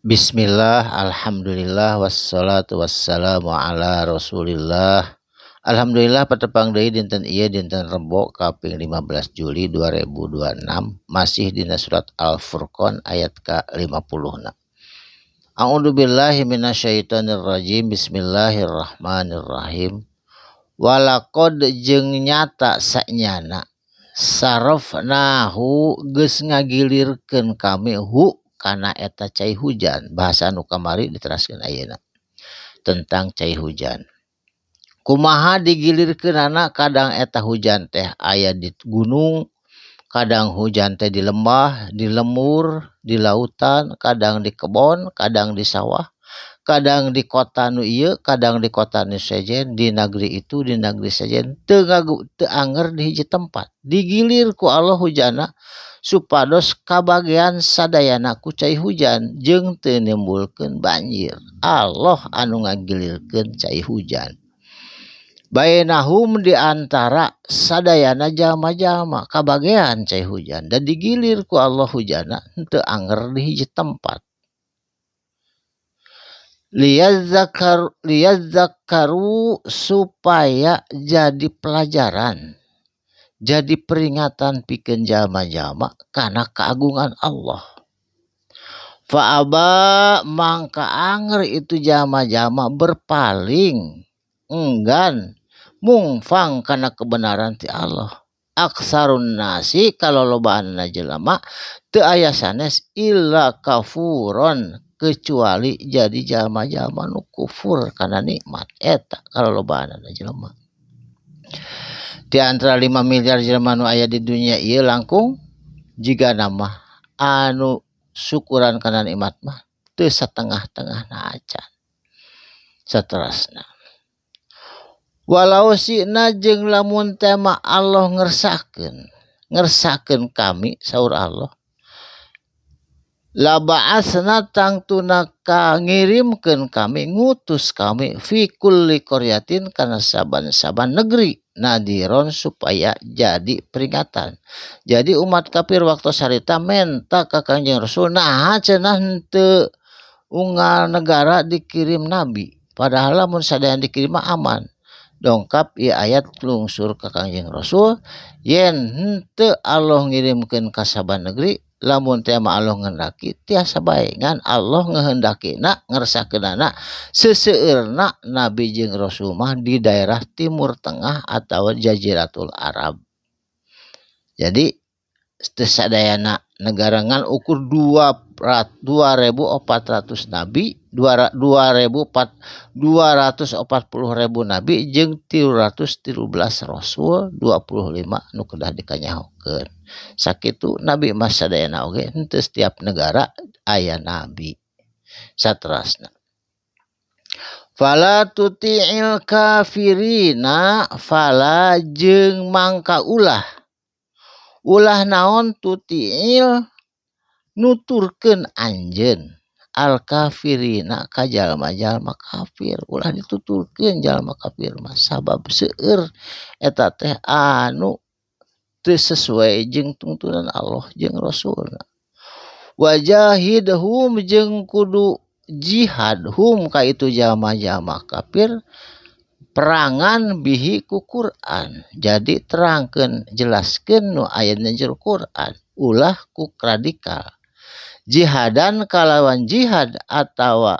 Bismillah, alhamdulillah, wassalatu wassalamu ala rasulillah. Alhamdulillah patepang deui dinten ieu dinten Rebo kaping 15 Juli 2026 masih dina surat Al-Furqan ayat ke-50. A'udzu billahi minasyaitonir rajim. Bismillahirrahmanirrahim. Walaqad jeung nyata sanyana sarafnahu geus ngagilirkeun kami kana eta cai hujan. Bahasa nu kamari diteraskeun ayeuna tentang cai hujan. Kumaha digilirkeunana, kadang eta hujan teh aya di gunung, kadang hujan teh di lembah, di lemur, di lautan, kadang di kebon, kadang di sawah, kadang di kota nu ieu, kadang di kota nu sejen, di negeri itu, di negeri sejen, teu anger di hiji tempat. Digilir ku Allah hujana supados kabagean sadayana ku cai hujan jeung teu nimbulkeun banjir. Allah anu ngagilirkeun cai hujan. Bainahum di antara sadayana jalma-jalma kabagean cai hujan dan digilir ku Allah hujana teu anger di hiji tempat. Liyadzakaru supaya jadi pelajaran, jadi peringatan pikeun jalma-jalma kana keagungan Allah. Fa'aba mangka anger itu jalma-jalma berpaling, enggan mungfang kana kebenaran ti Allah. Aksarun nasi kalolobana jelema teu aya sanes illa kafuron, kecuali jadi jalma-jalma nu kufur kana nikmat eta kalolobana jelema. Di antara 5 miliar jelema nu aya di dunia ieu langkung jiga nama anu syukuran kana nikmat mah teu satengah-tengahna acan. Saterusna, walau sina jeung lamun tema Allah ngersakeun kami saur Allah, la ba'asna tangtuna ka ngirimkeun kami, ngutus kami fi kulli qaryatin kana saban-saban negeri nadiron supaya jadi peringatan. Jadi umat kafir waktu sarita menta ka Kangjeng Rasul, naha cenah henteu unggal negara dikirim nabi, padahal lamun sadayana dikirim mah aman. Dongkap ieu ayat lungsur ka Kangjeng Rasul, yen henteu Allah ngirimkeun ka saban negeri, lamun teh mah Allah ngehendaki tiasa bae ngan Allah ngehendakina ngersakeunana seseueurna nabi jeung rasul mah di daerah Timur Tengah atau Jaziratul Arab. Jadi teu sadayana negara ngan ukur 2.400 nabi, 240.000 nabi jeung 313 rasul, 25 nu kedah dikanyahokeun. Sakitu nabi mas sadayana oge henteu setiap negara aya nabi. Saterusna, fala tuti'il kafirina, fala jeung mangka ulah naon tuti'il nuturkeun anjeun al kafirina ka jalma-jalma kafir. Ulah dituturkeun jalma kafir mah sabab seueur eta teh anu teu sesuai jeung tuntunan Allah jeung rasulna. Wajahidhum jeung kudu jihad hum ka itu jalma-jalma kafir perangan bihi ku Quran. Jadi terangkeun jelaskeun nu aya dina jero Quran ulah ku radikal. Jihadan kalawan jihad atawa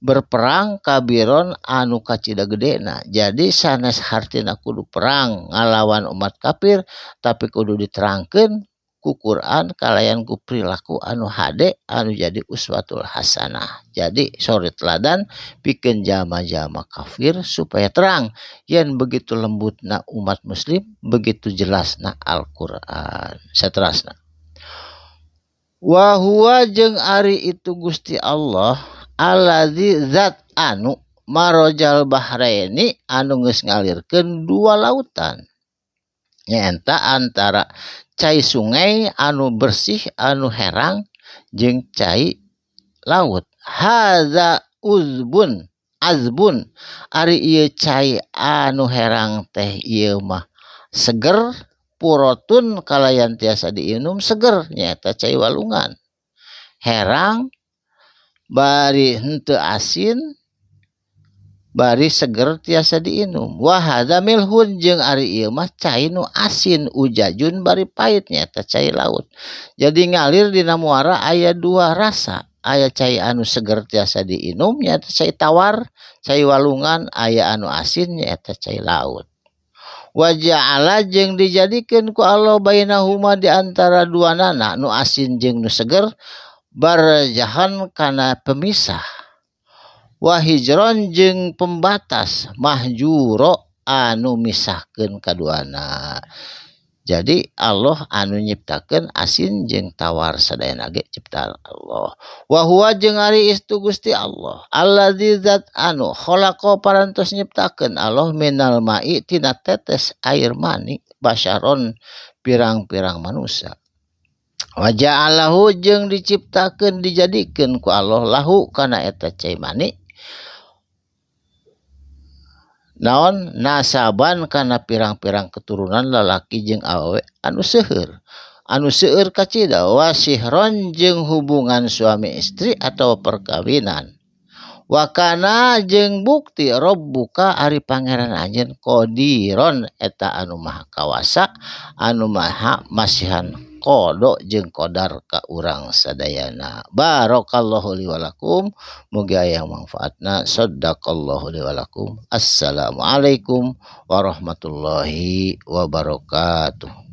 berperang kabiron anu kacida gedena. Jadi sanes hartina kudu perang ngalawan umat kafir, tapi kudu diterangkeun ku Quran kalayan ku perilaku anu hade anu jadi uswatul hasanah. Jadi sori teladan pikeun jalma-jalma kafir supaya terang yen begitu lembutna umat muslim, begitu jelasna Al-Qur'an. Saterusna, wa huwa jeung ari itu Gusti Allah allazi zat anu marojal bahraini anu geus ngalirkeun dua lautan, nyaeta antara cai sungai anu bersih anu herang jeung cai laut. Hadza azbun ari ieu cai anu herang teh ieu mah seger, purotun kalayan tiasa diinum seger, nyaeta cai walungan. Herang bari henteu asin bari seger tiasa diinum. Wahada milhun jeung ari ieu mah cai nu asin ujajun bari pait nyaeta cai laut. Jadi ngalir dina muara aya dua rasa. Aya cai anu seger tiasa diinum nyaeta cai tawar, cai walungan, aya anu asin nyaeta cai laut. Wa ja'ala jeung dijadikeun ku Allah bainahuma di antara duanana nu asin jeung nu seger barjahan kana pemisah. Wa hijron jeung pembatas mahjuro anu misahkeun kaduana. Jadi Allah anu nyiptakeun asin jeung tawar sadayana ge ciptaan Allah. Wa huwa jeung ari istu Gusti Allah. Alladzi zat anu khalaqa parantos nyiptakeun Allah minal ma'i tina tetes air mani basyaron pirang-pirang manusia. Wa ja'alahu jeung diciptakeun dijadikeun ku Allah lahu kana eta cai mani naon nasaban kana pirang-pirang keturunan lalaki jeung awewe anu seueur kacida wasihron jeung hubungan suami istri atau perkawinan wakana jeung bukti robbuka ari pangeran anjeun qodiron eta anu maha kawasa anu maha masihan kodo jeung kodar ka urang sadayana. Barakallahu li wa lakum, mugi aya manfaatna. Shadaqallahu li wa lakum. Assalamualaikum warahmatullahi wabarakatuh.